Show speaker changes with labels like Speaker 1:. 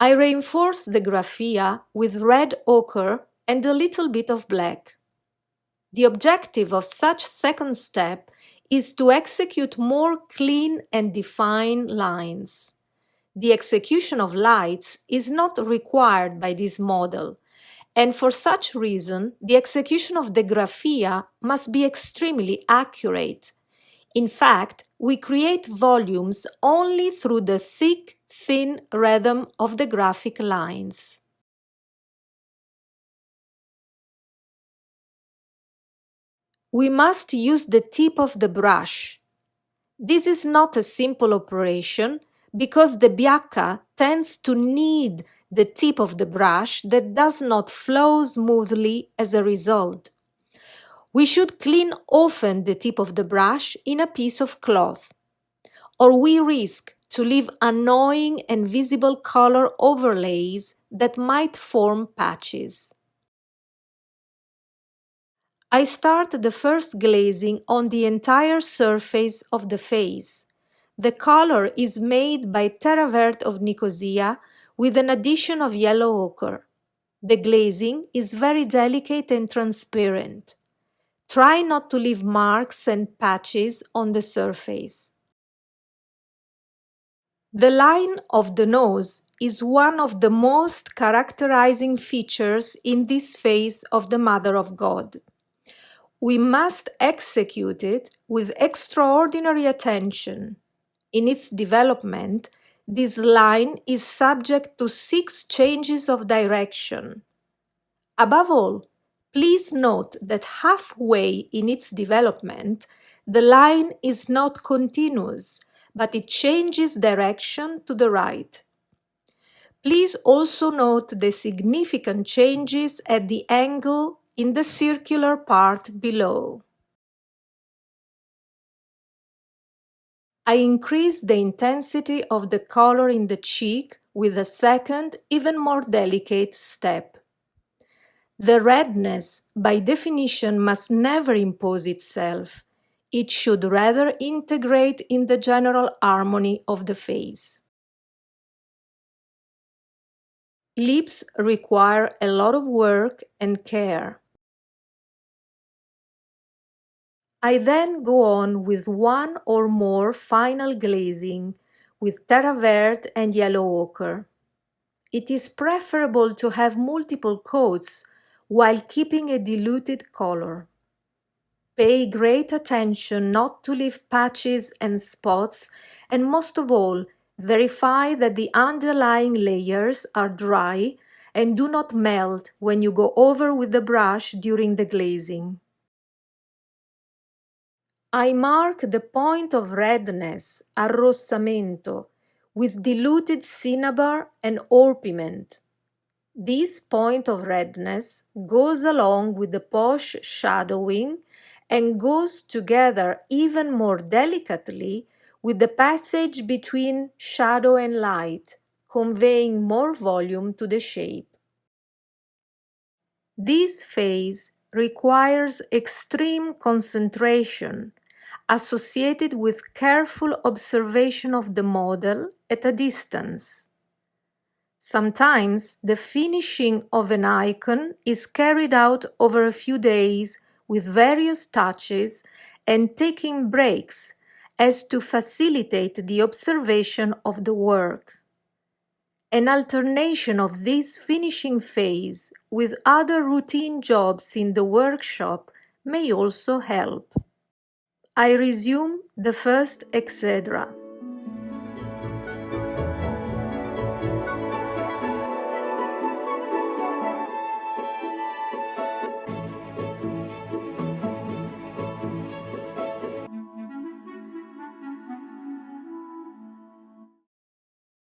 Speaker 1: I reinforce the graphia with red ochre and a little bit of black. The objective of such second step is to execute more clean and defined lines. The execution of lights is not required by this model, and for such reason, the execution of the graphia must be extremely accurate. In fact, we create volumes only through the thick, thin rhythm of the graphic lines. We must use the tip of the brush. This is not a simple operation because the biacca tends to need the tip of the brush that does not flow smoothly as a result. We should clean often the tip of the brush in a piece of cloth, or we risk to leave annoying and visible color overlays that might form patches. I start the first glazing on the entire surface of the face. The color is made by terra verde of Nicosia with an addition of yellow ochre. The glazing is very delicate and transparent. Try not to leave marks and patches on the surface. The line of the nose is one of the most characterizing features in this face of the Mother of God. We must execute it with extraordinary attention. In its development, this line is subject to 6 changes of direction. Above all, please note that halfway in its development, the line is not continuous, but it changes direction to the right. Please also note the significant changes at the angle in the circular part below. I increase the intensity of the color in the cheek with a second, even more delicate step. The redness, by definition, must never impose itself. It should rather integrate in the general harmony of the face. Lips require a lot of work and care. I then go on with one or more final glazing with terra verde and yellow ochre. It is preferable to have multiple coats while keeping a diluted color. Pay great attention not to leave patches and spots, and most of all, verify that the underlying layers are dry and do not melt when you go over with the brush during the glazing. I mark the point of redness, arrossamento, with diluted cinnabar and orpiment. This point of redness goes along with the posh shadowing and goes together even more delicately with the passage between shadow and light, conveying more volume to the shape. This phase requires extreme concentration, associated with careful observation of the model at a distance. Sometimes the finishing of an icon is carried out over a few days with various touches and taking breaks as to facilitate the observation of the work. An alternation of this finishing phase with other routine jobs in the workshop may also help. I resume the first exedra.